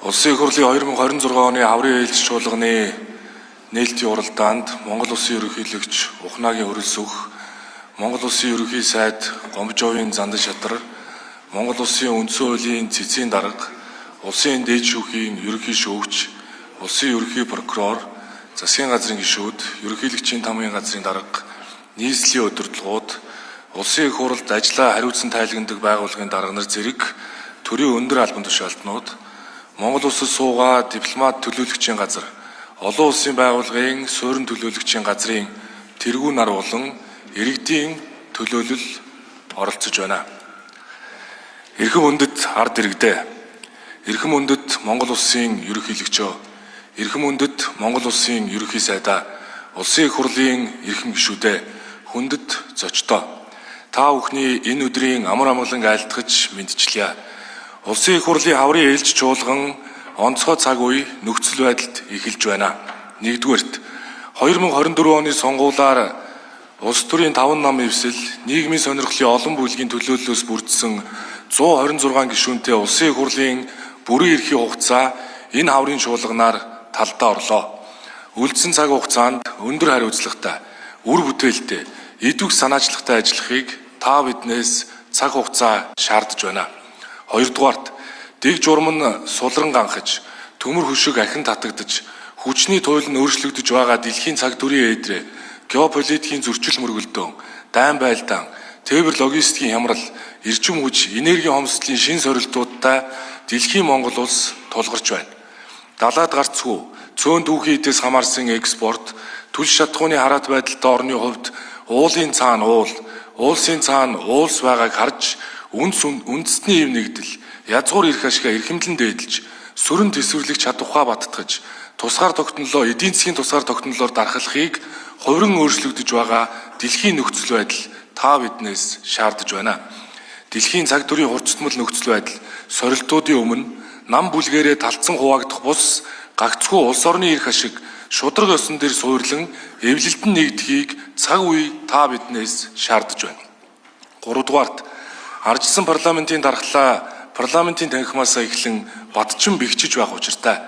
Улсын их хурлын 2026 оны аврын ээлж чуулганы нээлтийн уралдаанд Монгол Улсын ерөнхийлөгч Ухнагийн хөрөлс өгөх, Монгол Улсын ерөнхий сайд Гомбожовын Зандан шадар, Монгол Улсын үндсэн хуулийн цэцгийн дарга, Улсын дээд шүүхийн ерөнхий шүүгч, Улсын ерөнхий прокурор, засгийн газрын гишүүд, ерөнхийлөгчийн тамгын газрын дарга, нийслэлийн удирдлагууд, Улсын их хурлд ажлаа хариуцсан тайлагнадаг байгууллагын дарга нар зэрэг төрийн өндөр албан тушаалтнууд, Монгол Улсад суугаа дипломат төлөөлөгчийн газар, олон улсын байгууллагын суурин төлөөлөгчийн газрын тэргүүн нар болон иргэдийн төлөөлөл оролцож байна. Эрхэм хүндэт ард иргэдээ, эрхэм хүндэт Монгол Улсын ерөнхийлөгчөө, эрхэм хүндэт Монгол Улсын ерөнхий сайдаа, Улсын их хурлын эрхэм гишүүдээ, хүндэт зочдоо, та бүхний энэ өдрийн амар амгалан айлтгаж мэдчилье. Улсын их хурлын хаврын ээлж чуулган онцгой цаг үе нөхцөл байдалд эхэлж байна. Нэгдүгээрт 2024 оны сонгуулиар улс төрийн 5 нам эвсэл нийгмийн сонирхлын олон бүлгийн төлөөллөөс бүрдсэн 126 гишүүнтэй улсын их хурлын бүрэн эрхийн хугацаа энэ хаврын чуулганаар талдаа орлоо. Үлдсэн цаг хугацаанд өндөр хариуцлагатай, үр бүтээлтэй, идэвх санаачлагтай ажиллахыг та биднээс цаг хугацаа шаардж байна. Хоёрдугаарт дэг журам нь сулран ганхаж, төмөр хөшиг ахин татагдж, хүчний туйл нь өөрчлөгдөж байгаа дэлхийн цаг дүрийн ээдрээ геополитикийн зөрчил мөргөлдөөн, дайн байлдаан, тээвэр логистикийн хямрал, эрчим хүч, энергийн хомсдлын шин сорилтуудтай дэлхийн Монгол улс тулгарч байна. Далаад гарцгүй, цөөн дүүхийн эдээс хамаарсан экспорт, түлш шатхууны хараат байдалтай орны хувьд уулын цаана уул, уулсын цаана уулс байгааг харж үндэстний ив нэгдэл, язгуур эрх ашигаа эрхэмлэн дээдэлж, сүрэн төсвөрлөх чадвараа баттгаж, тусгаар тогтнолоо, эдийн засгийн тусгаар тогтнолоор дархлахыг хувиран өөрчлөгдөж байгаа дэлхийн нөхцөл байдал та биднээс шаардж байна. Дэлхийн цаг дүрийн хурцтмал нөхцөл байдал сорилтуудын өмнө нам бүлгээрээ талцсан хуваагдах бус гагцхүү улс орны эрх ашиг шудраг ёсон дээр суурлан эвлэлдэн нэгдэхийг цаг үе та биднээс шаардж байна. Гуравдугаарт арчсан парламентын дархлаа парламентын танхимаасаа эхлэн батчин бэхжиж байх учиртай.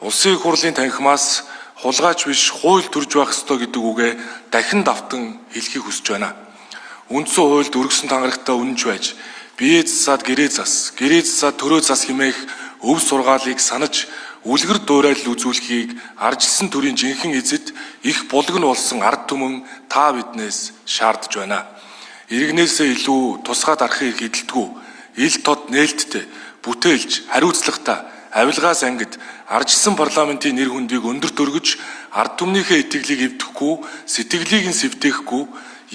Улсын их хурлын танхимаас хулгайч биш хууль төрж байх ёстой гэдэг үгээ дахин давтан хэлхийг хүсэж байна. Үндсэн хуульд өргөсөн тангарагтай үнэнч байж, бие засаад гэрээ засаад төрөө зас хэмээх өв сургаалыг санаж, үлгэр дуурайлал үзүүлэхийг арчилсан төрийн жинхэнэ эзэд их булган болсон ард түмэн та биднээс шаардж байна. Иргэнээсээ илүү тусгай дарахыг эдэлдэггүй, ил тод нээлттэй, бүтээлж, хариуцлагатай, авилгаас ангид, арчилсан парламентын нэр хүндийг өндөр дөргөж, ард түмнийхээ итгэлийг эвдэхгүй, сэтгэлийг нь сэвтээхгүй,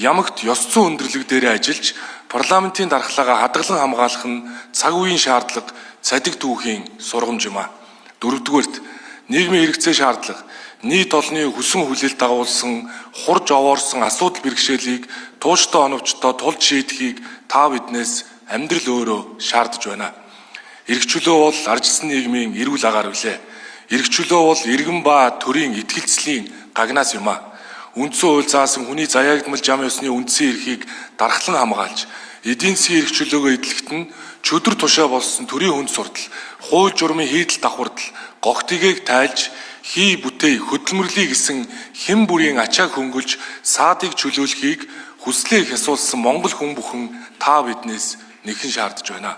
ямагт ёс зүйн өндөрлөг дээрээ ажиллаж, парламентын дархлаагаа хадгалан хамгаалах нь цаг үеийн шаардлага, цадиг түүхийн сургамж юм а. Дөрөвдүгээрт нийгмийн хэрэгцээ шаардлага, нийт олонний хүсэн хүлээлт дагуулсан хурж овоорсон асуудал бэрхшээлийг тууштай оновчтой тулд шийдэхийг та биднээс амьдрал өөрөө шаардж байна. Эрх чөлөө бол арчилсан нийгмийн эрүүл агаар билээ. Эрх чөлөө бол иргэн ба төрийн итгэлцлийн гагнаас юм а. Үндсэн хууль заасан хүний заяагдмал зам ёсны үндсэн эрхийг дархлан хамгаалж, эдийн засгийн эрх чөлөөгөө эдлэхэд нь чөдөр тушаа болсон төрийн хүнд суртал, хууль журмын хийдэл давхардал, гогтгийг тайлж, хий бүтээ хөдөлмөрлөе гэсэн хэн бүрийн ачааг хөнгөлж саадыг чөлөөлөхийг хүслээ их асуулсан Монгол хүн бүхэн та биднээс нэгэн шаардж байна.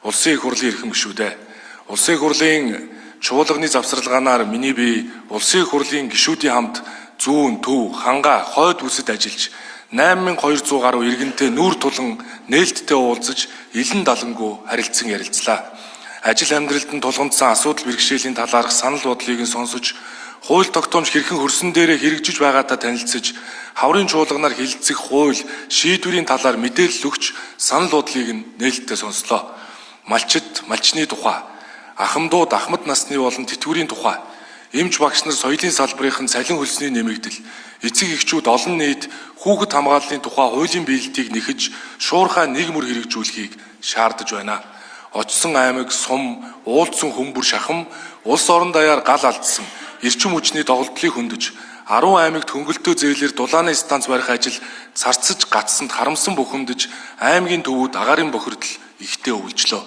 Улсын их хурлын эрхэм гишүүдээ, улсын их хурлын чуулганы завсарлагаанаар миний бие улсын их хурлын гишүүдийн хамт зүүн, төв, ханга, хойд бүсэд ажиллаж 8200 гаруй иргэнтэй нүүр тулан нээлттэй уулзаж илэн далангуу харилцсан ярилцлаа. Ажил амьдралд нь тулгамдсан асуудал бэрхшээлийн талаарх санал бодлыг нь сонсож, хууль тогтоомж хэрхэн хөрсөн дээрээ хэрэгжиж байгаадаа танилцж, хаврын чуулганаар хилцэх хууль, шийдвэрийн талаар мэдээлэл өгч, санал бодлыг нь нээлттэй сонслоо. Малчид, малчны тухай, ахмадууд, ахмад насны болон тэтгэврийн тухай, эмч багш нар соёлын салбарын цалин хөлсний нэмэгдэл, эцэг эхчүүд олон нийт хүүхэд хамгааллын тухай хуулийн биелэлтийг нэхэж, шуурхай нэг мөр хэрэгжүүлэхийг шаардж байна. Очсон аймаг, сум, уулзсан хөмбөр шахам, улс орон даяар гал алдсан, эрчим хүчний доголдлыг хөндөж, 10 аймагт хөнгөлтөө зээлээр дулааны станц барих ажил царцаж гацсанд харамсан бухимдаж, аймгийн төвүүд агаарын бохирдол ихтэй өвлжлөө.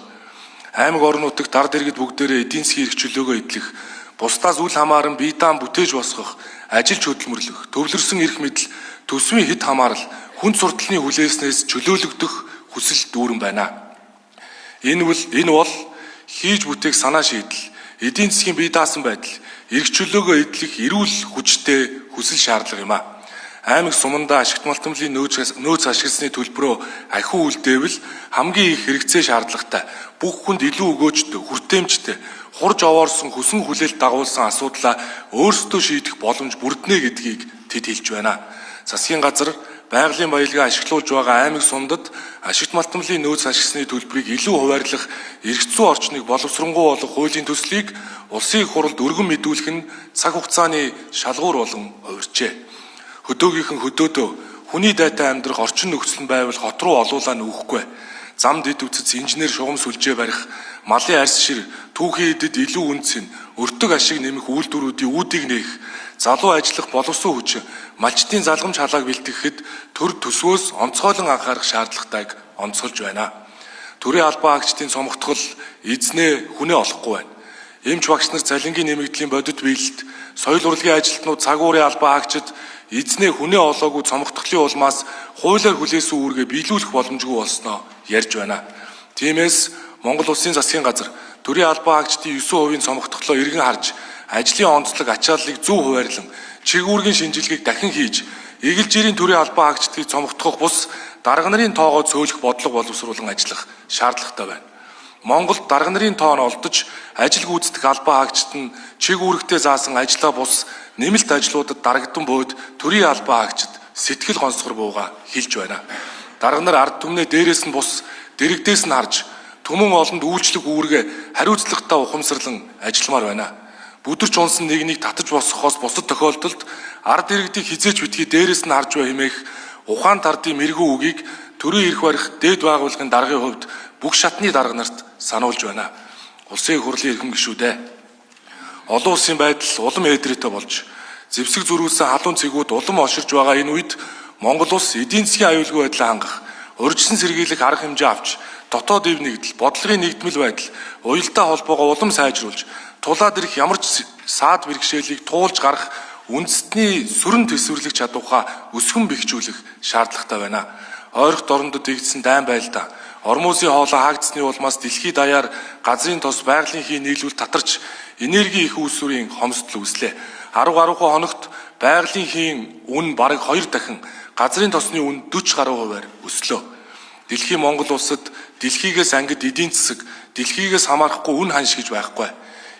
аймаг орон нутагт ард иргэд бүгдээрээ эдийн засгийн эрх чөлөөгөө эдлэх, бусдаас үл хамааран бие даан бүтээж босгох, ажилч хөдөлмөрлөх, төвлөрсөн эрх мэдэл, төсвийн хэд хамаарал, хүн сурталчны хүлээснээс чөлөөлөгдөх хүсэл дүүрэн байна. Энэ бол хийж бүтээх санаа шийдэл, эдийн засгийн бие даасан байдал, эрх чөлөөгөө эдлэх эрүүл хүчтэй хүсэл шаардлага юм а. Аймаг сумандаа ашигт малтмлын нөөц ашигласны төлбөрөө ахиу үлдээвэл хамгийн их хэрэгцээ шаардлагатай, бүх хүнд илүү өгөөжтэй, хүртээмжтэй, хурж овоорсон хүсэн хүлээлт дагуулсан асуудлаа өөрсдөө шийдэх боломж бүрднэ гэдгийг тэд хэлж байна. Засгийн газар байгалийн баялгаа ашиглуулж байгаа аймаг сумдад ашигт малтмлын нөөц ашигласны төлбөрийг илүү хуваарлах, эрх зүйн орчныг боловсронгуй болгох хуулийн төслийг улсын их хуралд өргөн мэдүүлэх нь цаг хугацааны шалгуур болон хувирчээ. Хөдөөгийнхэн хөдөөдөө хүний дайтай амьдрах орчин нөхцөл нь байвал хот руу олуулаа нүүхгүй. Зам дэд үтц инженер шугам сүлжээ барих, малын арьс шир, түүхийн эдэд илүү үнц нь, өртөг ашиг нэмэх үйлдвэрүүдийн үүдийг нээх, залуу ажиллах боловсон хүчин, малчдын залгамж халааг бэлтгэхэд төр төсвөөс онцгойлон анхаарах шаардлагатайг онцолж байна. Төрийн албан агчдын цомогтгол эзнээ хүнээ олохгүй байна. Эмч багш нар цалингийн нэмэгдлийн бодит биелэлт, соёл урлагийн ажилтнууд цаг уурын албан агчид эзнээ хүнээ олоогүй цомогтголын улмаас хуулиар хүлээсэн үүргээ биелүүлэх боломжгүй болсноо ярьж байна. Тиймээс Монгол Улсын засгийн газар төрийн албан агчдын 9% цомогтголоо эргэн харж, ажлын онцлог ачааллыг зөв хуваарлан, чигүүргийн шинжилгээг дахин хийж, эгэлжирийн төрийн албан агчдыг цомогтгох бус дарга нарын тоогоо цөөлөх бодлого боловсруулан ажиллах шаардлагатай байна. Монголд дарга нарын тоо нь олдож, ажил гүйцэтгэх албан агчид нь чиг үүрэгтэй заасан ажлаа бус нэмэлт ажлуудад дарагдан бод төрийн албан агчид сэтгэл гонсгор бууга хэлж байна. Дарга нар ард түмнээ дээрээс нь бус, дэрэгдээс нь харж, түмэн олонд үйлчлэх үүргээ хариуцлагатай ухамсарлан ажилламаар байна. Бүдэрч унсан нэгнийг татаж босгохоос бусад тохиолдолд ард иргэдийг хизээч битгий дээрээс нь харж бай хэмээх ухаан тардын мэрэгүү үгийг төрийн эрх барих дээд байгууллагын даргын хувьд бүх шатны дарга нарт сануулж байна. Улсын их хурлын эрхэм гишүүдээ олон улсын байдал улам ээдрээтэй болж, зэвсэг зөрүүлсэн халуун цэгүүд улам олширж байгаа энэ үед Монгол улс эдийн засгийн аюулгүй байдлаа хангах, урьдчилан сэргийлэх арга хэмжээ авч, дотоод ив нэгдэл, бодлогын нэгдмэл байдал, уялдаа холбоогоо улам сайжруулж, тулаад ирэх ямар ч саад бэрхшээлийг туулж гарах үндэстний сүрэн төсвөрлөх чадвараа өсгөн бэхжүүлэх шаардлагатай байна. Ойрхон дорндод игдсэн дайн байлдаа, ормуусын хоолой хаагдсны улмаас дэлхийд даяар газрын тос байгалийн хий нийлүүл татарч, энерги их үүсвэрийн хомсдол үүслээ. 10 хоногт байгалийн хийн үн бараг 2 дахин, газрын тосны үн 40% өслөө. Дэлхийн Монгол улсад дэлхийгээс ангид эдийн засаг, дэлхийгээс хамаарахгүй үн ханш гэж байхгүй.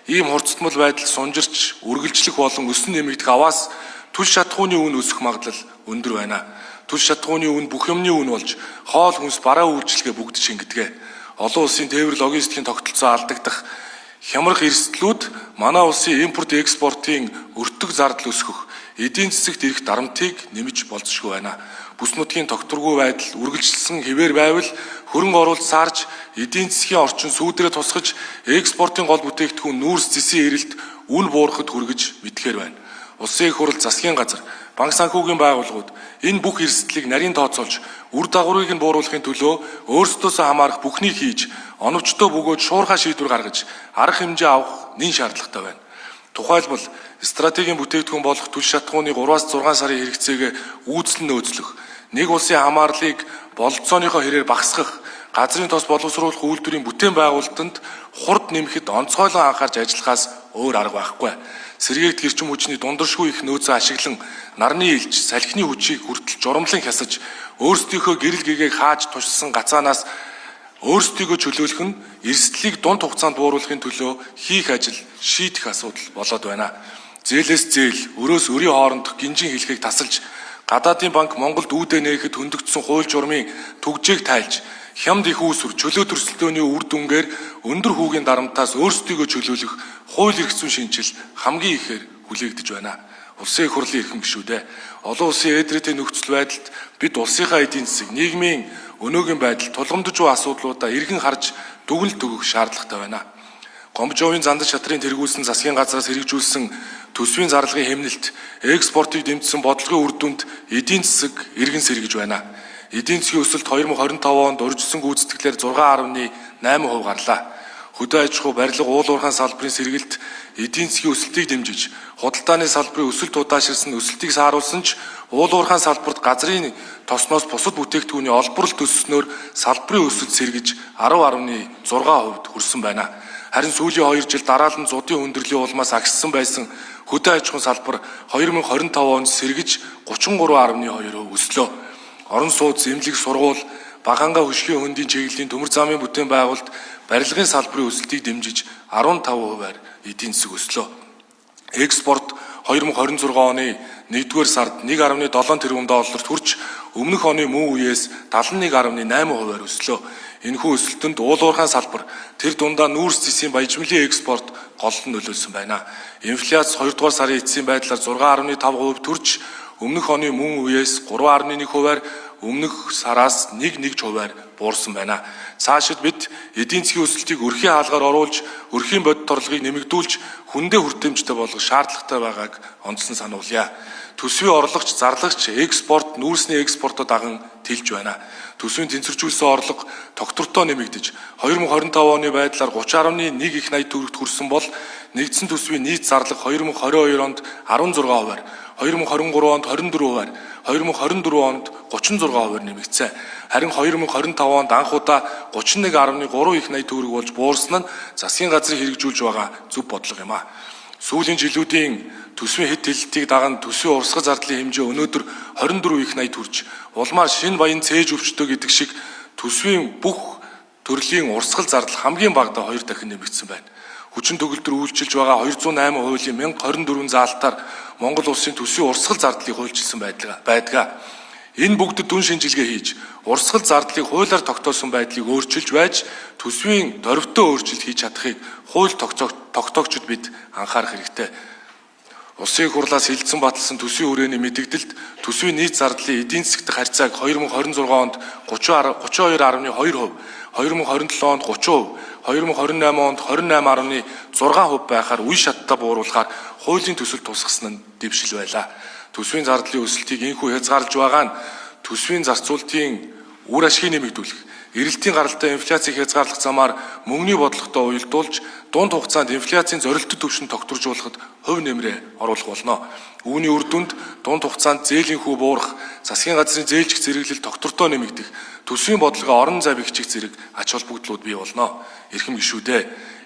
Ийм хурцтмал байдал сунжирч, үргэлжлэх болон өсөн нэмэгдэх аваас түл шатхууны үн өсөх магадлал өндөр байна. Түл шатхууны үн бүх юмны үн болж, хоол хүнс бараа үйлчлэгээ бүгд шингэдэг. Олон улсын тээвэр логистикийн тогтолцоо алдагдах, хямрах эрсдлүүд манай улсын импорт экспортын өртөг зардал өсгөх, эдийн засагт ирэх дарамтыг нэмж болзошгүй байна. Бүс нутгийн тогтворгүй байдал үргэлжилсэн хэвээр байвал хөрөнгө оруулалт саарж, эдийн засгийн орчин сүүдрээ тусгаж, экспортын гол бүтээгдэхүүн нүүрс зэсийн эрэлт үн буурахад хүргэж мэдхээр байна. Улсын их хурал, засгийн газар, банк санхүүгийн байгууллагууд энэ бүх эрсдлийг нарийн тооцоолж, үр дагаврыг нь бууруулахын төлөө өөрсдөөсөө хамаарах бүхнийг хийж, оновчтой бөгөөд шуурхай шийдвэр гаргаж, арга хэмжээ авах нэн шаардлагатай байна. Тухайлбал, стратегийн бүтээгдэхүүн болох түл шатхууны 3-6 сарын хэрэгцээг үүсэлэн нөөцлөх, нэг улсын хамаарлыг бололцооныхоо хэрээр багасгах, газрын тос боловсруулах үйлдвэрийн бүтээн байгуулалтанд хурд нэмэхэд онцгойлон анхаарч ажиллахаас өөр арга байхгүй. Сэргээгт гэрчим хүчний дундаршгүй их нөөцөө ашиглан, нарны илж, салхины хүчийг хүртэл журамлан хясаж, өөрсдийнхөө гэрэл гэгээг хааж тушсан гацаанаас өөрсдийгөө чөлөөлөх нь эрсдлийг дунд хугацаанд бууруулахын төлөө хийх ажил шийдэх асуудал болоод байна. Зээлээс зээл, өрөөс өрийн хоорондох гинжин хэлхийг тасалж, гадаадын банк Монголд үүдээ нээхэд хөндөгдсөн хууль журмын түгжээг тайлж, хямд их үүсвэр, чөлөө төрөлтөөний үр дүнгээр өндөр хүүгийн дарамтаас өөрсдийгөө чөлөөлөх хууль эрх зүйн шинжил хамгийн ихээр хүлээгдэж байна. Улсын их хурлын эрхэм гишүүдээ олон улсын ээдрээтэй нөхцөл байдалд бид улсынхаа эдийн засаг, нийгмийн өнөөгийн байдал, тулгамдж буй асуудлуудаа эргэн харж дүгнэлт өгөх шаардлагатай байна. Гомбожовын зандаж шатрын тэргүүлсэн засгийн газраас хэрэгжүүлсэн төсвийн зарлагын хэмнэлт, экспортыг дэмжсэн бодлогын үр дүнд эдийн засаг эргэн сэргэж байна. Эдийн засгийн өсөлт 2025 онд урьдчилан гүйцэтгэлээр 6.8% гарлаа. хөдөө аж ахуй, барилга, уул уурхайн салбарын сэргэлт эдийн засгийн өсөлтийг дэмжиж, худалдааны салбарын өсөлт удаашрсан өсөлтийг сааруулсан ч уул уурхайн салбарт газрын тосноос бусад бүтээгдэхүүний олборлолт өссөнөөр салбарын өсөлт сэргэж 10.6% хүрсэн байна. Харин сүүлийн 2 жил дараалан зуудын хүндрлийн улмаас агссан байсан хөдөө аж ахуйн салбар 2025 онд сэргэж 33.2% өслөө. Орон сууц, эмнэлэг, сургууль, Багаанга хөшгийн хөндийн чиглэлийн төмөр замын бүтээн байгуулалт барилгын салбарын өсөлтийг дэмжиж 15%-аар эдийн засаг өслөө. Экспорт 2026 оны 1-р сард 1.7 тэрбум долларт хүрч өмнөх оны мөн үеэс 71.8%-аар өслөө. Энэхүү өсөлтөнд уул уурхайн салбар тэр дундаа нүүрс зэсийн баяжмлын экспорт гол нь нөлөөлсөн байна. Инфляц 2-р сарын эцсийн байдлаар 6.5% төрж өмнөх оны мөн үеэс 3.1%-аар өмнөх сараас 1.1%-аар буурсан байна. Цаашид бид эдийн засгийн өсөлтийг өрхийн хаалгаар оруулж, өрхийн бодит орлогыг нэмэгдүүлж, хүндээ хүртээмжтэй болгох шаардлагатай байгааг онцлон сануулъя. Төсвийн орлогч, зарлагч, экспорт, нүүрсний экспортод даган тэлж байна. Төсвийн тэнцвэржүүлсэн орлого тогтвортой нэмэгдэж 2025 оны байдлаар 30.1 их 80 төгрөгт хүрсэн бол нэгдсэн төсвийн нийт зарлага 2022 онд 16%-аар, 2023 онд 24%-аар, 2024 онд 36%-аар нэмэгдсэн. Харин 2025 онд анх удаа 31.3 их 80 төгрөг болж буурсан нь засгийн газрыг хэрэгжүүлж байгаа зөв бодлого юм а. Сүүлийн жилүүдийн төсвийн хэд хэлэлтийг даган төсвийн урсгал зардлын хэмжээ өнөөдөр 24 их 80 төрж улмаар шинэ баян цээж өвчтөө гэдэг шиг төсвийн бүх төрлийн урсгал зардал хамгийн багадаа 2 дахин нэмэгдсэн байна. Хүчин төгөлдөр үйлчилж байгаа 208 хуулийн 1024 заалтаар Монгол улсын төсвийн урсгал зардлыг хуульчилсан байдаг. Энэ бүгдэд дүн шинжилгээ хийж, урсгал зардлыг хуулиар тогтоосон байдлыг өөрчилж байж, төсвийн дорвитой өөрчлөлт хийж чадахыг хууль тогтоогчид бид анхаарах хэрэгтэй. Улсын их хурлаас хилцэн баталсан төсвийн хүрээний мэдэгдэлд төсвийн нийт зардлын эдийн засгийн харьцааг 2026 онд 32.2%, 2027 онд 30%, 2028 онд 28.6% байхаар үе шаттай бууруулахаар хуулийн төсөл тусгасан нь дэвшил байлаа. Төсвийн зардлын өсөлтийг инхүү хязгаарлаж байгаа нь төсвийн зарцуулалтын үр ашгийг нэмэгдүүлэх, эрэлтийн гаралтай инфляцийг хязгаарлах замаар мөнгөний бодлоготой уялдуулж дунд хугацаанд инфляцийн зорилттой түвшинд тогтворжуулахад хувь нэмрээ оруулах болно. Үүний үр дүнд дунд хугацаанд зээлийн хүү буурах, засгийн газрын зээлжих зэрэглэл тогтвортой нэмэгдэх, төсвийн бодлогоо орон зай бэхжих зэрэг ач холбогдлууд бий болно. Эрхэм гишүүдээ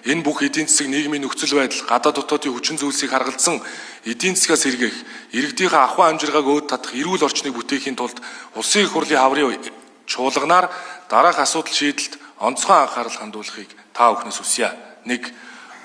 энэ бүх эдийн засаг нийгмийн нөхцөл байдал, гадаад дотоодын хүчин зүйлсийг харгалзан эдийн засгаас сэргээх, иргэдийнхээ ахуй амжиргааг өөд татах эрүүл орчныг бүтээхийн тулд улсын их хурлын хаврын чуулганаар дараах асуудал шийдэлд онцгой анхаарал хандуулахыг та бүхнээс хүсье. 1.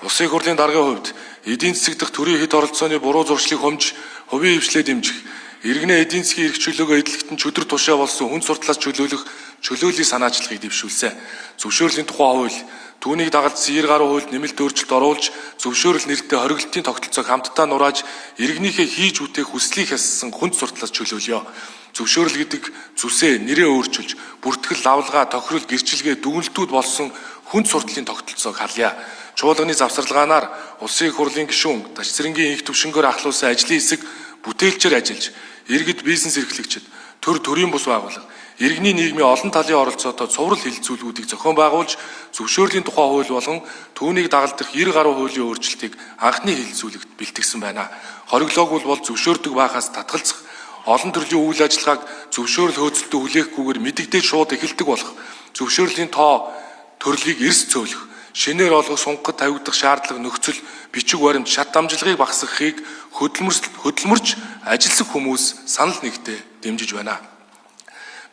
Улсын их хурлын даргын хувьд эдийн засаг дахь төрийн хэд оролцооны буруу зуршлыг хомж, хувийн хвшлээ дэмжих, иргэнэ эдийн засгийн эрх чөлөөгөө эдлэгтэн чөдөр тушаа болсон хүн сурталаас чөлөөллийн санаачлагыг дэвшүүлсэн. Зөвшөөрлийн тухай хууль, түүнийг дагалдсан 90 гаруй хуульд нэмэлт өөрчлөлт оруулж, зөвшөөрөл нэртэй хориглолтын тогтолцоог хамтдаа нурааж, иргэнийхээ хийж үтээх хүслийг хассан хүнд сурталаас чөлөөлөё. Зөвшөөрөл гэдэг зүсээ нэрээ өөрчилж, бүртгэл, лавлгаа, тохирол, гэрчилгээ, дүгнэлтүүд болсон хүнд сурталын тогтолцоог халъя. Чуулганы завсарлагаанаар улсын их хурлын гишүүн, Дашцэрэнгийн их түвшингээр ахлуулсан ажлын хэсэг бүтээлчээр ажиллаж, иргэд бизнес эрхлэгчид, төрийн бус байгууллага, иргэний нийгмийн олон талын оролцоотой цуврал хилцүүлгүүдийг зохион байгуулж, зөвшөөрлийн тухай хууль болон түүнийг дагалдах 90 гаруй хуулийн өөрчлөлтийг анхны хилцүүлэгт бэлтгэсэн байна. Хориглоогүй бол зөвшөөрдөг байхаас татгалзах, олон төрлийн үйл ажиллагааг зөвшөөрөл хөөцөлтөд хүлээхгүйгээр мэдэгдээд шууд эхэлдэг болох, зөвшөөрлийн тоо төрлийг эрс цөөлөх, шинээр олгох сунгахад тавигдах шаардлага нөхцөл, бичиг баримт, шат дамжлагыг багасгахыг хөдөлмөрч ажилсах хүмүүс санал нэгтээ дэмжиж байна.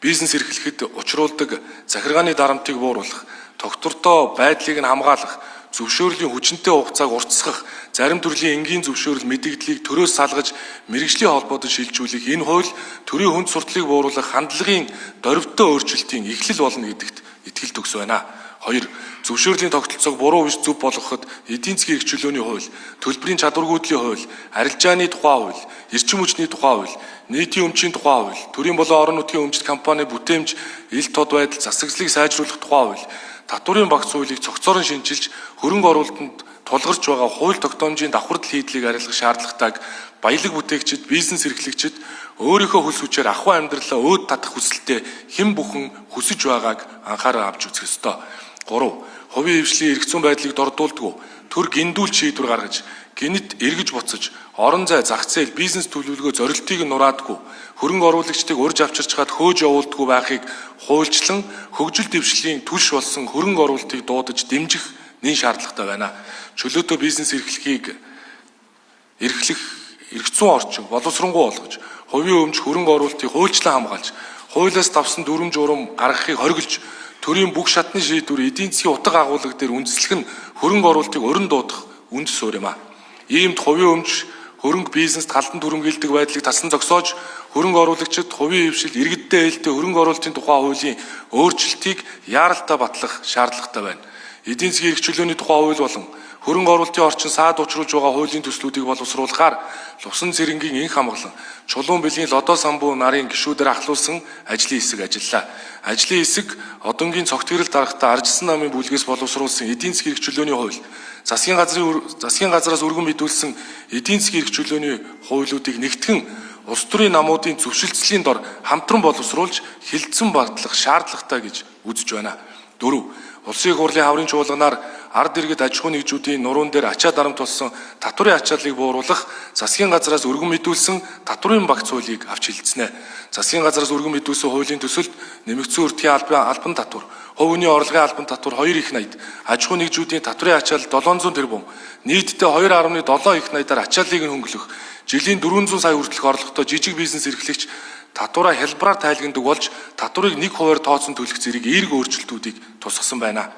Бизнес эрхлэхэд учруулдаг захиргааны дарамтыг бууруулах, тогтвортой байдлыг нь хамгаалах, зөвшөөрлийн хүчинтэй хугацааг уртасгах, зарим төрлийн энгийн зөвшөөрөл мэдэгдлийг төрөөс салгаж мэргэжлийн холбоодод шилжүүлэх энэ хууль төрийн хүнд сурталыг бууруулах хандлагын дорвитой өөрчлөлтийн эхлэл болно гэдэгт итгэл төгс байна. 2. Зөвшөөрлийн тогтолцоог буруу биш зөв болгоход эдийн засгийн эрх чөлөөний хууль, төлбөрийн чадваргүйдлийн хууль, арилжааны тухай хууль, эрчим хүчний тухай хууль, нийтийн өмчийн тухай хууль, төрийн болон орон нутгийн өмчит компани бүтээмж, ил тод байдал, засаглалыг сайжруулах тухай хууль, татварын багц хуулийг цогцоор нь шинжилж хөрөнгө оруулалтанд тулгарч байгаа хууль тогтоомжийн давхардал хийдлийг арилгах шаардлагатайг баялаг бүтээгчид, бизнес эрхлэгчид өөрийнхөө хөлс хүчээр ахуй амьдралаа өөд татах хүсэлтэд хэн бүхэн хүсэж байгааг анхаарал авч үзэх ёстой. 3. Хувийн хвшлийн эрх зүйн байдлыг дордуулдаггүй төр гиндүүл шийдвэр гаргаж, гинэд эргэж буцаж, орон зай, зах зээл, бизнес төлөвлөгөө зорилтыг нь нураадаггүй, хөрөнгө оруулагчдыг урьж авчирч хаад хөөж явуулдаггүй байхыг хуульчлан хөгжил дэвшлийн түлш болсон хөрөнгө оруулалтыг дуудаж дэмжих нэн шаардлагатай байна. Чөлөөтэй бизнес эрхлэх эрх зүйн орчин боловсронгуй болгож, хувийн өмч хөрөнгө оруулалтыг хуульчлан хамгаалж, хуулиас давсан дүрм журам гаргахыг хориглож, төрийн бүх шатны шийдвэр эдийн засгийн утга агуулга дээр үндэслэх нь хөрөнгө оруулалтыг урин дуудах үндэс суурь юм а. Иймд хувийн өмч хөрөнгө бизнест халдан түрэмгийлдэг байдлыг тасан зогсоож, хөрөнгө оруулагчид хувийн хвшил иргэддээ ээлтэй хөрөнгө оруулалтын тухай хуулийн өөрчлөлтийг яаралтай батлах шаардлагатай байна. Эдийн засгийн эрх чөлөөний тухай хууль болон хөрөнгө оруулалтын орчин саад учруулж байгаа хуулийн төслүүдийг боловсруулахаар лувсан цэрэнгийн энх хамгаалан чулуун бэлгийн лодо самбуу нарын гишүүдээр ахлуулсан ажлын хэсэг ажиллаа. Ажлын хэсэг одонгийн цогт гэрэл дарагтаа аржсан намын бүлгээс боловсруулсан эдийн засгийн эрх чөлөөний хууль, засгийн газраас өргөн мэдүүлсэн эдийн засгийн эрх чөлөөний хуулиудыг нэгтгэн улс төрийн намуудын зөвшөлтслийн дор хамтран боловсруулж хилцэн батлах шаардлагатай гэж үзэж байна. 4. Улсын их хурлын хаврын чуулганаар ард иргэд аж ахуйн нэгжүүдийн нуруунд дээр ачаа дарамт болсон татврын ачааллыг бууруулах засгийн газраас өргөн мэдүүлсэн татврын багц хуулийг авч хилцэнэ. Засгийн газраас өргөн мэдүүлсэн хуулийн төсөлд нэмэгдсэн өртгийн албан татвар, хувь хүний орлогын албан татвар 2 их найд, аж ахуйн нэгжүүдийн татврын ачаалал 700 тэрбум, нийтдээ 2.7 их найдаар ачааллыг нь хөнгөлөх, жилийн 400 сая хүртэлх орлоготой жижиг бизнес эрхлэгч татвараа хялбараар тайлгнадаг болж татварыг 1% тооцсон төлөх зэрэг эерэг өөрчлөлтүүдийг тусгасан байна.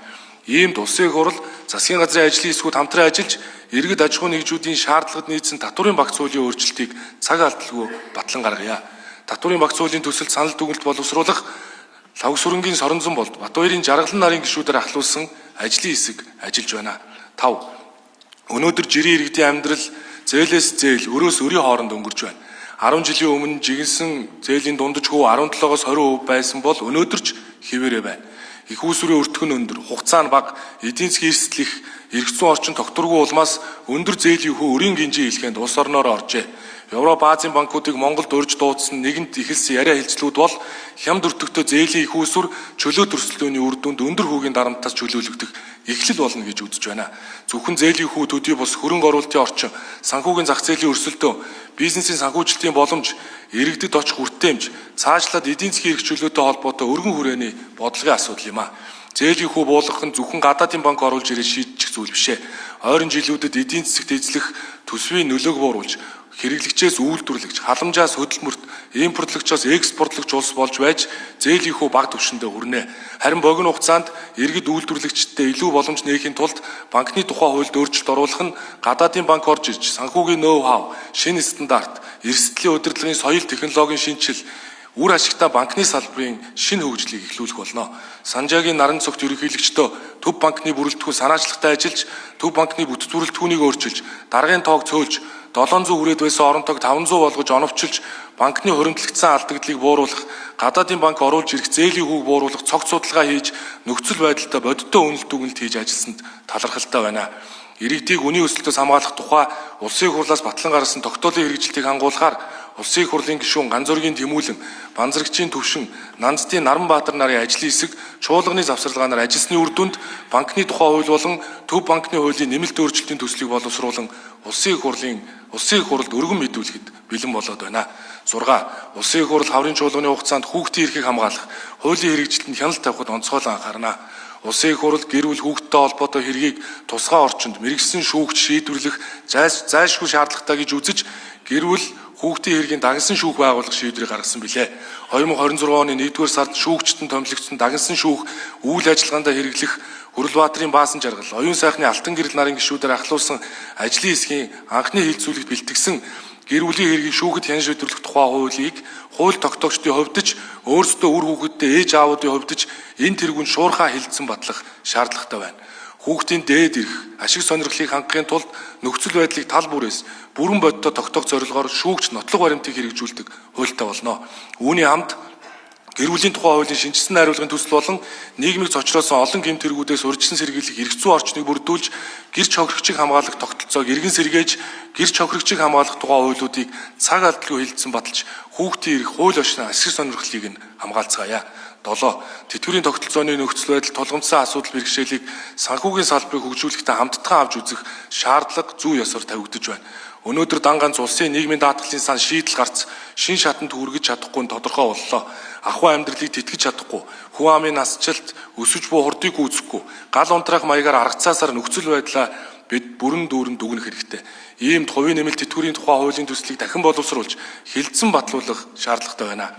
Иймд улсын их хурл засгийн газрын ажлын хэсгүүд хамтран ажиллаж иргэд аж ахуйн нэгжүүдийн шаардлагад нийцсэн татврын багц хуулийн өөрчлөлтийг цаг алдалгүй батлан гаргая. Татврын багц хуулийн төсөлд санал дүгнэлт боловсруулах Лавгсүрэнгийн Соронзон болд Батбаярын Жаргалан нарын гишүүдээр ахлуулсан ажлын хэсэг ажиллаж байна. 5. Өнөөдөр жирийн иргэдийн амьдрал зээлээс зээл, өрөөс өрийн хооронд өнгөрч байна. 10 жилийн өмнө жигэнсэн зээлийн дундажгүй 17-оос 20% байсан бол өнөөдөр ч хэвээрээ байна. Их үүсвэрийн өртгөн өндөр, хугацаа нь бага, эдийн засгийн эрсдэл их, эрх зүйн орчин тогтворгүй улмаас өндөр зээлийн хүү өрийн гинжин хэлхэнд улс орноор оржээ. Европ, Азийн банкуудыг Монголд урьж дуудсан нэгэнт ихэлсэн яриа хэлцлүүд бол хямд өртөгтэй зээлийн их үүсвэр чөлөө төрслөөний үр дүнд өндөр хүүгийн дарамтаас чөлөөлөгдөх эхлэл болно гэж үзэж байна. Зөвхөн зээлийн хүү төдий бус хөрөнгө оруулалтын орчин, санхүүгийн зах зээлийн өрсөлдөөн, бизнесийн санхүүжилтийн боломж, иргэдэд очих хүртээмж, цаашлаад эдийн засгийн эрх чөлөөтэй холбоотой өргөн хүрээний бодлогын асуудал юм а. Зээлийн хүү буулгах нь зөвхөн гадаадын банк оруулж ирээд шийдчих зүйл биш ээ. Ойрын жилүүдэд эдийн засагт эзлэх төсвийн нөлөөг бууруулж, хэрэглэгчээс үйлдвэрлэгч, халамжаас хөдөлмөрт, импортлогчоос экспортлогч улс болж байж зээлийн хүү бага түвшиндээ хүрнэ. Харин богино хугацаанд иргэд үйлдвэрлэгчдэд илүү боломж нээхийн тулд банкны тухай хуульд өөрчлөлт оруулах нь гадаадын банк орж ирж санхүүгийн ноу-хау, шинэ стандарт, эрсдлийн удирдлагын соёл технологийн шинжил, үр ашигтай банкны салбарын шинэ хөгжлийг эхлүүлэх болно. Санжаагийн наран цогт ерөнхийлөгчдөө төв банкны бүрэлдэхүүн санаачлагтай ажиллаж, төв банкны бүтэц бүрэлдэхүүнийг өөрчилж, даргын тоог цөөлж, 700 хүрээд байсан орон тоог 500 болгож оновчилж, банкны хуримтлагдсан алдагдлыг бууруулах, гадаадын банк оруулж ирэх зээлийн хүүг бууруулах цогц судалгаа хийж, нөхцөл байдалтай бодиттой үнэлт дүгнэлт хийж ажилласанд талархалтай байна. Иргэдийг үнийн өсөлтөөс хамгаалах тухай улсын их хурлаас батлан гаргасан тогтоолын хэрэгжилтийг хангуулахаар улсын их хурлын гишүүн Ганзургийн Тэмүүлэн, Банзрагчийн Төвшин, Нанздын Наранбаатар нарын ажлын хэсэг чуулганы завсарлагаанаар ажилласны үр дүнд банкны тухай хууль болон төв банкны хуулийн нэмэлт өөрчлөлтийн төслийг боловсруулан улсын их хурлд өргөн мэдүүлэхэд бэлэн болоод байна. 6. Улсын их хурл хаврын чуулганы хугацаанд хүүхдийн эрхийг хамгаалах хуулийн хэрэгжилтэнд хяналт тавихад онцгойлон анхаарна. Улсын их хурл гэр бүл хүүхдтэй холбоотой хэргийг тусгай орчинд мэрэгсэн шүүгч шийдвэрлэх зайлшгүй шаардлагатай гэж үзэж гэр бүл хүүхдийн хэргийн дагнсан шүүх байгуулах шийдвэрийг гаргасан билээ. 2026 оны 1-р сард шүүгчтэн томилогдсон дагнсан шүүх үйл ажиллагаанд хэрэглэх Хүрлбаатарын Баасан Жаргал, оюун сайхны Алтан гэрэл нарын гишүүдээр ахлуулсан ажлын хэсгийн анхны хилцүүлэгт бэлтгэсэн гэр бүлийн хэргийг шүүхэд хян шийдвэрлэх тухай хуулийг хууль тогтоогчдын хувьд ч өөрсдөө үр хүүхэдтэй ээж аавуудын хувьд ч энэ тэргүүнд шуурхаа хилцэн батлах шаардлагатай байна. Хүүхдийн дээд эрх, ашиг сонирхлыг хангахын тулд нөхцөл байдлыг тал бүрээс бүрэн бодиттой тогтоох зорилгоор шүүгч нотлох баримтыг хэрэгжүүлдэг хуультай болно. Үүний хамт гэр бүлийн тухай хуулийн шинжилсэн найруулгын төсөл болон нийгмийг зочроосон олон гэмт хэрэгүүдээс урьдчилан сэргийлэх эрх зүйн орчныг бүрдүүлж, гэрч хохирогчийг хамгаалах тогтолцоог иргэн сэргээж, гэрч хохирогчийг хамгаалах тухай хуулиудыг цаг алдалгүй хилцэн баталж, хүүхдийн эрх, хууль орчны ашиг сонирхлыг нь хамгаалцгаая. 7. Тэтгэврийн тогтолцооны нөхцөл байдал тулгамдсан асуудал бэрхшээлийг санхүүгийн салбарыг хөгжүүлэхдээ хамтдаа авч үзэх шаардлага зүй ёсоор тавигдж байна. Өнөөдөр дан ганц улсын нийгмийн даатгалын сан шийдэл гарц шин шатанд хүргэж чадахгүй нь тодорхой боллоо. Ахуй амьдралыг тэтгэж чадахгүй, хүн амын насжилт өсөж буй хурдыг үүсэхгүй, гал унтраах маягаар аргацаасаар нөхцөл байдлаа бид бүрэн дүүрэн дүгнэх хэрэгтэй. Иймд хувийн нэмэлт тэтгэврийн тухай хуулийн төслийг дахин боловсруулж хилцэн батлуулах шаардлагатай байна.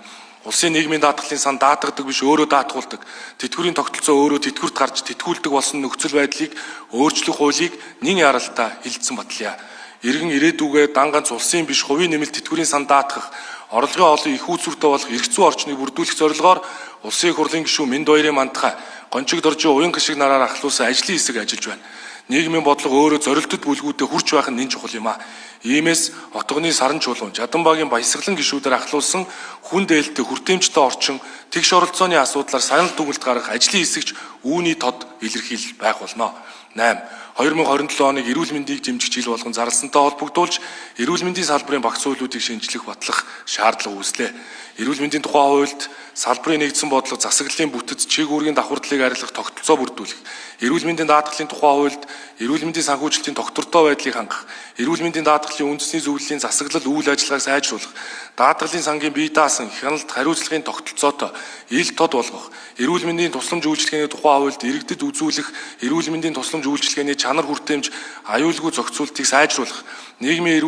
Улсын нийгмийн даатгалын сан даатгадаг биш өөрөө даатгуулдаг. Тэтгэврийн тогтолцоо өөрөө тэтгэврт гарч тэтгүүлдэг болсон нөхцөл байдлыг өөрчлөх хуулийг нэн яралтаа хилцэн батлая. Иргэн ирээдүгээ дан ганц улсын биш хувийн нэмэлт тэтгэврийн сан даатгах, орлогын олон их үүсвэртэй болох эрх зүйн орчныг бүрдүүлэх зорилгоор улсын их хурлын гишүүн Мэнд Баярын мандахай Гончиг Доржийн уян гişиг нараар ахлуулсан ажлын хэсэг ажиллаж байна. Нийгмийн бодлого өөрөө зорилттой бүлгүүдэд хурж байх нь нэн чухал юм а. Иймээс отгоны саран чуулган, Жаданбаагийн баясгалан гишүүдээр ахлуулсан хүн дээлтэй хүртээмжтэй орчин, тэгш оролцооны асуудлаар санал дүгнэлт гаргах ажлын хэсэгч үүний тод илэрхийлэл байх болно. 8. 2027 оныг эрүүл мэндийг дэмжих жил болгон зарласантай холбогдуулж, эрүүл мэндийн салбарын багц хуулиудыг шинжлэх батлах шаардлага үүслээ. Эрүүл мэндийн тухай хуульд салбарын нэгдсэн бодлого засаглалын бүтэц чиг үүргийн давхардлыг арилгах тогтолцоо бүрдүүлэх, эрүүл мэндийн даатгалын тухай хуульд эрүүл мэндийн санхүүжилтийн доктортой байдлыг хангах, эрүүл мэндийн даатгалын үндэсний зөвлөлийн засаглал үйл ажиллагааг сайжруулах, даатгалын сангийн бие даасан хяналт хариуцлагын тогтолцоотой ил тод болгох, эрүүл мэндийн тусламж үйлчилгээний тухай хуульд иргэдэд үзүүлэх эрүүл мэндийн тусламж үйлчилгээний чанар хүртээмж аюулгүй зохицуултыг сайжруулах, нийгмийн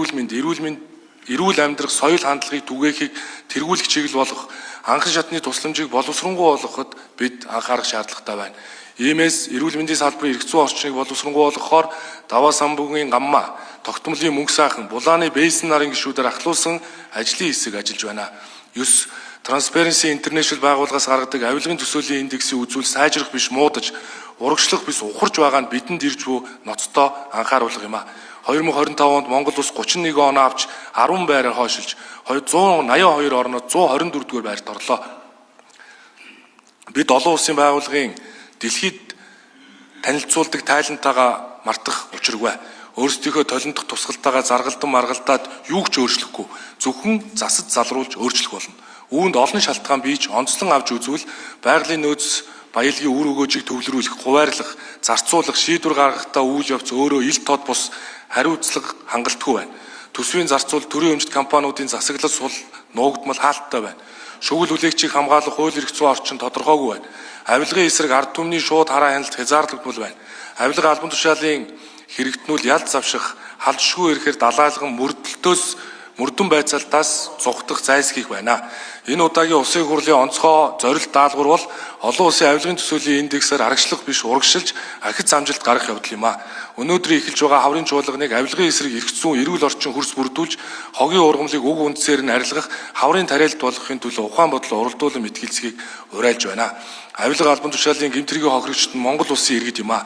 эрүүл амьдрах соёл хандлагыг түгээхийг тэргүүлэх чиглэл болгох, анхан шатны тусламжийг боловсронгуй болгоход бид анхаарах шаардлагатай байна. Иймээс эрүүл мэндийн салбарын эрх зүйн орчныг боловсронгуй болгохоор Даваа самбуугийн Гамма, Тогтмолын Мөнх сайхан, Булааны Бэйсэн нарын гишүүдээр ахлуулсан ажлын хэсэг ажиллаж байна. 9. Transparency International байгууллагаас гаргадаг авилгын төсөөлийн индексийн үзүүл сайжрах биш муудаж, урагшлах биш ухарж байгаа нь бидэнд ирж буй ноцтой анхааруулга юм а. 2025 онд Монгол улс 31 оноо авч 10 байраар хойшилж 182 орнод 124 дугаар байрт орлоо. Бид олон улсын байгууллагын дэлхийд танилцуулдаг тайлантайгаа мартах учиргүй. Өөрсдийнхөө толиндох тусгалтайгаа заргалдан маргалдаад юу ч өөрчлөхгүй, зөвхөн засаж залруулж өөрчлөх болно. Үүнд олон шалтгаан бийж онцлон авч үзвэл байгалийн нөөц баялагын үр өгөөжийг төвлөрүүлэх, хуваарлах, зарцуулах, шийдвэр гаргахтаа үйл явц өөрөө ил тод бус хариуцлага хангалтгүй байна. Төсвийн зарцуул төрийн өмчт компаниудын засаглал сул нуугдмал хаалттай байна. Шүгэл хүлээгчийг хамгаалах хууль эрх зүйн орчин тодорхойгүй байна. Авилгын эсрэг ард түмний шууд хараа хяналт хязгаарлагдмал байна. Авилга албан тушаалын хэрэгтнүүл ялд завших, халдшгүй ирэхээр далайлган мөрдөн байцаалтаас зугтах зайлсхийх байна. Энэ удаагийн улсын хурлын онцгой зорилт даалгавар бол олон улсын авилгын төсөөлийн индексээр аргачлах биш урагшилж ахиц амжилт гаргах явдал юм а. Өнөөдөр эхэлж байгаа хаврын чуулганыг авилгын эсрэг эрх зүйн эрүүл орчин хөрс бүрдүүлж, хогийн ургамлыг уг үндсээр нь арилгах, хаврын тариалт болгохын төлөө ухаан бодлоо уралдуулан мэтгэлцгийг уриалж байна. Авилга албан тушаалын гэмтрийн хохирогчд нь Монгол улсын иргэд юм а.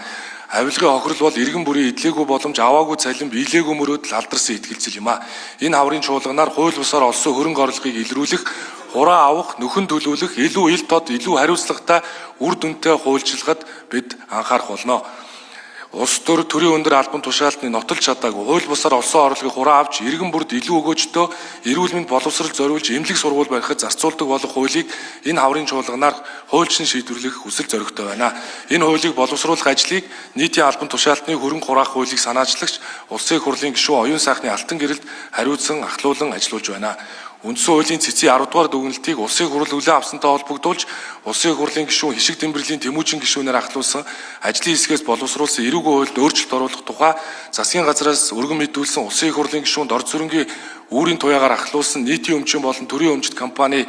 Авилгын хохирол бол иргэн бүрийн идлээгүй боломж аваагүй цалин биелээгүй мөрөөдөл алдарсан итгэлцэл юм а. Энэ хаврын чуулганаар хууль бусаар олсон хөрөнгө орлогыг илрүүлэх, хураа авах, нөхөн төлөвлөх, илүү ил тод, илүү хариуцлагатай үр дүнтэй хуульчилгад бид анхаарах болно. Улс төр төрийн өндөр албан тушаалтны нотолж чадаагүй хууль бусаар олсон орлогыг хураа авч иргэн бүрд илүү өгөөжтөө эрүүл мэнд боловсрол зориулж эмнэлэг сургууль барихад зарцуулдаг болох хуулийг энэ хаврын чуулганаар хуульчин шийдвэрлэх хүсэл зоригтой байна. Энэ хуулийг боловсруулах ажлыг нийтийн албан тушаалтны хөрөнгө хураах хуулийг санаачлагч улсын их хурлын гишүүн оюун сайхны алтан гэрэлд хариуцсан ахлуулан ажиллаж байна. Үндсэн хуулийн цэцгийн 10 дугаар дүгнэлтийг улсын хурл хүлээн авсантай холбогдуулж, улсын хурлын гишүүн Хишиг Дэмбэрлийн Тэмүүжин гишүүнээр ахлуулсан ажлын хэсгээс боловсруулсан эрүүгийн хуульд өөрчлөлт оруулах тухай засгийн газраас өргөн мэдүүлсэн улсын хурлын гишүүн Дорж Сүрэнгийн үүрийн туяагаар ахлуулсан нийтийн өмчийн болон төрийн өмчт компани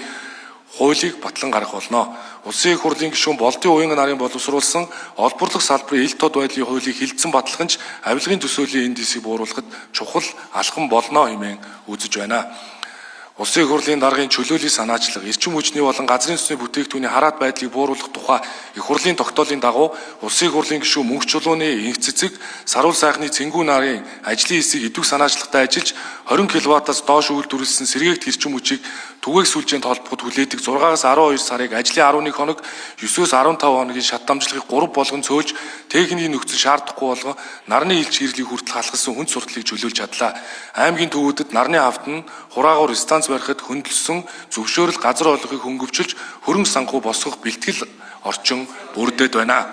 хуулийг батлан гаргах болно. Улсын их хурлын гишүүн Болдын уян нарын боловсруулсан олборлох салбарын ил тод байдлын хуулийг хилцэн батлах нь авилгын төсөөлийн индексийг бууруулахад чухал алхам болно хэмээн үзэж байна. Улсын их хурлын даргын чөлөөлийн санаачлага, эрчим хүчний болон газрын сүнсний бүтээгдэхүүний хараат байдлыг бууруулах тухай их хурлын тогтоолын дагуу улсын их хурлын гишүүн Мөнх чулууны инх цэцэг, саруул сайхны цэнгүү нарын ажлын хэсгийг идэвх санаачлагтай ажиллаж 20 кВт-аас доош үйлдвэрлэсэн сэргээгт эрчим хүчийг түгээх сүлжээнд холбоход хүлээдэг 6-аас 12 сарыг ажлын 11 хоног, 9-өөс 15 хоногийн шат дамжлагыг 3 болгон цөөлж, техникийн нөхцөл шаардахгүй болгон нарны илч гэрлийг хүртэл халахсан хүнд сурталыг чөлөөлж чадлаа. Аймгийн төвүүдэд нарны хавт нь хураагуур станц ганц барихад хөндлөсөн зөвшөөрөл газар орлогыг хөнгөвчилж хөрөнгө санхүү босгох бэлтгэл орчин бүрдээд байна.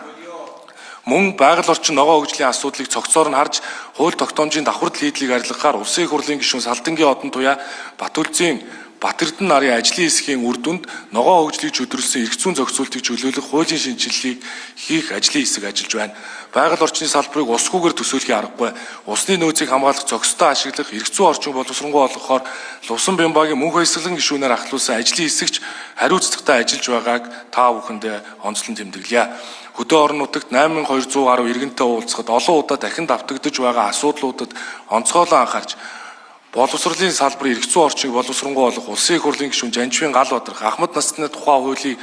Мөн байгаль орчин ногоон хөгжлийн асуудлыг цогцоор нь харж хууль тогтоомжийн давхардл хийдлийг арилгахаар Улсын их хурлын гишүүн Салдангийн одон туяа Батүлзийн Бат Эрдэнэ нарын ажлын хэсгийн үр дүнд ногоон хөгжлийг чөлөөлсөн эрх зүйн зохицуултыг чөлөөлөх хуулийн шинжилгээг хийх ажлын хэсэг ажиллаж байна. Байгаль орчны салбарыг усгүйгээр төсөөлхийн аргагүй, усны нөөцийг хамгаалах зохистой ашиглах, эрх зүйн орчин боловсронгуй болгохоор Лувсан Бямбагийн мөнх баясгалан гишүүнээр ахлуулсан ажлын хэсэгч хариуцлагатай ажиллаж байгааг та бүхэндээ онцлон тэмдэглэе. Хөдөө орон нутагт 8200 гаруй иргэнтэй уулзахад олон удаа дахин давтагдж байгаа асуудлуудад онцгойлон анхаарч боловсролын салбарын эрх зүйн орчныг боловсронгуй болгох Улсын их хурлын гишүүн Жанжбын гал бадрах Ахмад насны тухай хуулийн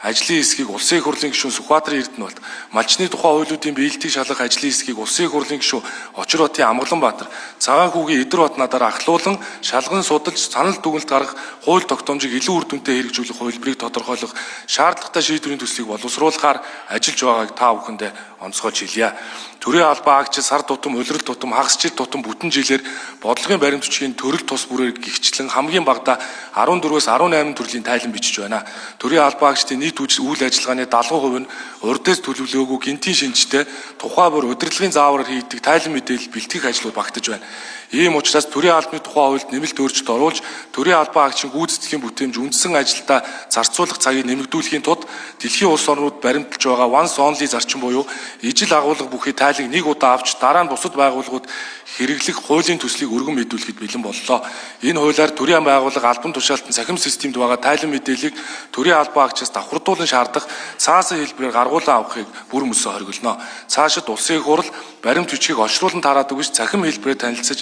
ажлын хэсгийг Улсын их хурлын гишүүн Сүхбаатарын Эрдэнэбат, малчны тухай хуулиудын биелэлтийг шалгах ажлын хэсгийг Улсын их хурлын гишүүн Очирбатын Амгаланбаатар, Цагаанхүүгийн Идэрбат надараа ахлуулан шалган судалж санал дүгнэлт гаргах, хууль тогтоомжийг илүү үр дүнтэй хэрэгжүүлэх хувилбарыг тодорхойлох, шаардлагатай шийдвэрийн төслийг боловсруулахаар ажиллаж байгааг та бүхэндээ онцгойж хэлье. Төрийн албан агч сар тутам, улирал тутам, хагас жил тутам бүтэн жилээр бодлогын баримт бичгийн төрөл тус бүрээр гихчлэн хамгийн багадаа 14-өөс 18 төрлийн тайлан бичиж байна. Төрийн албан агчдын нийт үйл ажиллагааны 70% нь урдээс төлөвлөөгүй гинтийн шинжтэй тухай бүр удирдлагын заавараар хийдэг тайлан мэдээлэл бэлтгэх ажлууд багтаж байна. Ийм учраас төрийн албаны тухай хуульд нэмэлт өөрчлөлт оруулж төрийн албан агчийн гүйцэтгэхийн бүтээмж үндсэн ажилдаа зарцуулах цагийг нэмэгдүүлэхийн тулд дэлхийн улс орнууд баримталж байгаа once only зарчим буюу ижил агуулга бүхий тайлыг нэг удаа авч дараа нь бусад байгууллагууд хэрэглэх хуулийн төслийг өргөн мэдүүлэхэд бэлэн боллоо. Энэ хуулиар төрийн байгууллага албан тушаалтан цахим системд байгаа тайлан мэдээллийг төрийн албан агчаас давхардуулан шаардах цаасан хэлбэрээр гаргуулan авахыг бүр мөсөө хориглоно. Цаашид Улсын их хурл баримт бичгийг очруулан тараадаг биш цахим хэлбэрээр танилцаж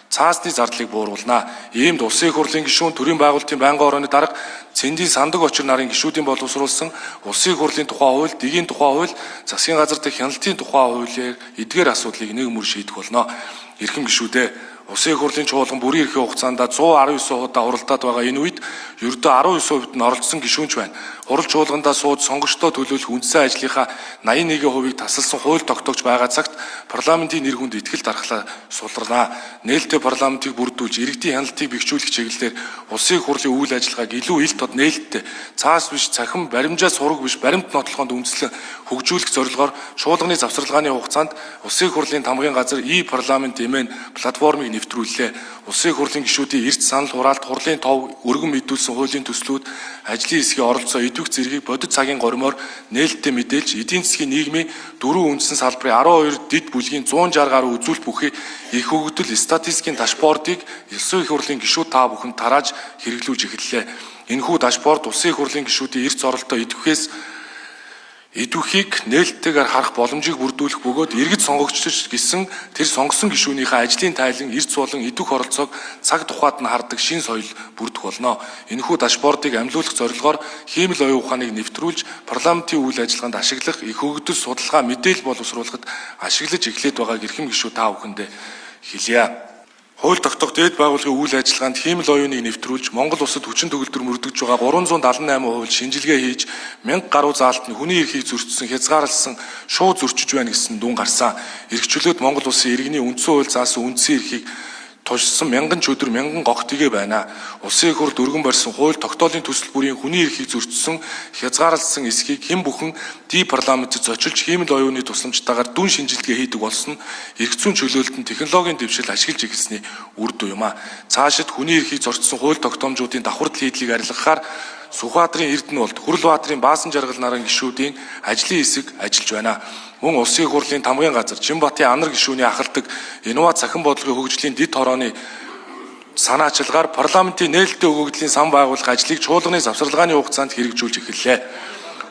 цаасны зардлыг бууруулна. Иймд Улсын их хурлын гишүүн төрийн байгуулалтын байнгын орооны дарга Цэндийн Сандаг Очир нарын гишүүдийн боловсруулсан Улсын их хурлын тухай хууль, дэгийн тухай хууль, засгийн газар дэх хяналтын тухай хуулиар эдгээр асуудлыг нэг мөр шийдэх болно. Эрхэм гишүүдээ Улсын их хурлын чуулган бүрийн эрхийн хугацаанд 119 удаа хуралдаад байгаа энэ үед ердөө 19% нь оролцсон гишүүнч байна. Хурал чуулгандаа сууж сонгогчдоо төлөөлөх үндсэн ажлынхаа 81%-ийг тасалсан хууль тогтоож байгаа цагт парламентын нэр хүнд итгэл дархлаа сулрана. Нээлттэй парламентыг бүрдүүлж иргэдийн хяналтыг бэхжүүлэх чиглэлээр Улсын их хурлын үйл ажиллагааг илүү ил тод нээлттэй цаас биш цахим баримжаа сураг биш баримт нотлохонд үндэслэн хөгжүүлэх зорилгоор чуулганы завсарлагын хугацаанд Улсын их хурлын тамгын газар парламент эмэн платформыг нэвтрүүллээ. Улсын их хурлын гишүүдийн эрт санал хураалт хурлын тов өргөн мэдүүлсэн хуулийн төслүүд ажлын хэсгийн оролцоо идэвх зэргийг бодит цагийн горимоор нээлттэй мэдээлж эдийн засгийн нийгмийн дөрвөн үндсэн салбарын 12 дэд бүлгийн 160 гаруй үзүүлэлт бүхий их хөгжил статистикийн дашбордыг Улсын их хурлын гишүүд та бүхэнд тарааж хэрэглүүлж эхэллээ. Энэхүү дашборд Улсын их хурлын гишүүдийн эрт зорилтоо идэвхийг нээлттэйгээр харах боломжийг бүрдүүлэх бөгөөд иргэд сонгогчдож гисэн тэр сонгосон гишүүнийхээ ажлын тайлан эрт суулан идэвх оролцоог цаг тухайд нь хардаг шин соёл бүрдэх болно. Энэхүү дашбордыг амлиулах зорилгоор хиймэл оюун ухааныг нэвтрүүлж парламентын үйл ажиллагаанд ашиглах их хөгжил судалгаа мэдээлэл боловсруулахад ашиглаж эхлээд байгааг эрхэм гишүүд та бүхэндээ хэлье. Хууль тогтоох дээд байгууллагын үйл ажиллагаанд хиймэл оюуныг нэвтрүүлж Монгол улсад хүчин төгөлдөр мөрдөж байгаа 378 хувь шинжилгээ хийж 1000 гаруй заалтны хүний эрхийг зөрчсөн хязгаарласан шууд зөрчиж байна гэсэн дүн гарсан. Эрхчлөөд Монгол улсын иргэний үндсэн хууль заасан үндсэн эрхийг тушсан 1000 чөдөр 1000 гогтгий байна. Улсын их хурл өргөн барьсан хууль тогтоолын төсөл бүрийн хүний эрхийг зөрчсөн хязгаарласан эсхийг хэн бүхэн парламентд зочилж хиймэл оюуны тусламжтайгаар дүн шинжилгээ хийдэг болсон нь эрх зүйн чөлөөлөлтөнд технологийн дэвшил ашиглаж эхэлсний үр дүн юм а. Цаашид хүний эрхийг зорчсон хууль тогтоомжуудын давхардл хийдлийг арилгахаар Сүхбаатарын Эрдэнэбат, Хүрлбаатарын Баасан Жаргал нарын гишүүдийн ажлын хэсэг ажиллаж байна. Мөн Улсын их хурлын тамгын газар Жинбатын Анар гишүүний ахалдаг инновац цахим бодлогын хөгжлийн дэд хорооны санаачилгаар парламентын нээлттэй өгөгдлийн сан байгуулах ажлыг чуулганы завсарлагын хугацаанд хэрэгжүүлж эхэллээ.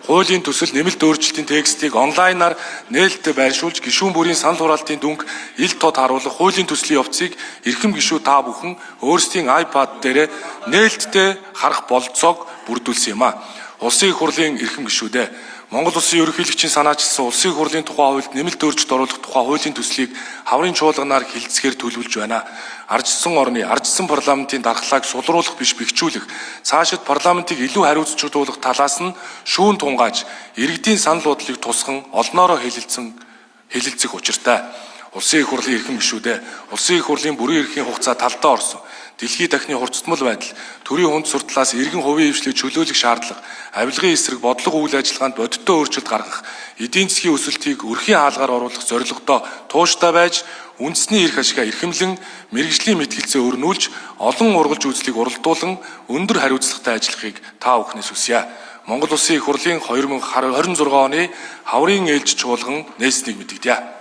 Хуулийн төсөл нэмэлт өөрчлөлтийн текстийг онлайнаар нээлттэй байршуулж гишүүн бүрийн санал хураалтын дүнг ил тод харуулах хуулийн төслийн явцыг эрхэм гишүүд та бүхэн өөрсдийн iPad дээрээ нээлттэй харах бололцоог бүрдүүлсэн юм а. Улсын их хурлын эрхэм гишүүдээ Монгол улсын ерөнхийлөгчийн санаачилсан Улсын их хурлын тухай хуульд нэмэлт өөрчлөлт оруулах тухай хуулийн төслийг хаврын чуулганаар хилцгээр төлөвлөж байна. Ардчсан орны, ардчсан парламентын дархлааг сулруулах биш бэхжүүлэх, цаашид парламентыг илүү хариуцлагажуулах талаас нь шүүн тунгааж, иргэдийн санал бодлыг тусган олноороо хэлэлцэх учиртай. Улсын их хурлын эрхэм гишүүдээ улсын их хурлын бүрэн эрхийн хугацаа талдаа орсон. Дэлхийн дахны хурцтмал байдал, төрийн хүнд сурталаас иргэн хувийн хвшлийг чөлөөлөх шаардлага, авилгын эсрэг бодлого үйл ажиллагаанд бодиттой өөрчлөлт гаргах, эдийн засгийн өсөлтийг өрхийн хаалгаар оруулах зорилгодоо тууштай байж, үндэсний эрх ашигаа эрхэмлэн, мэрэгжлийн мэтгэлцээ өрнүүлж, олон ургалж үзлийг уралдуулан өндөр хариуцлагатай ажиллахыг та бүхнээс хүсье. Монгол Улсын их хурлын 2026 оны хаврын ээлж чуулган нээснийг мэдэгдэе.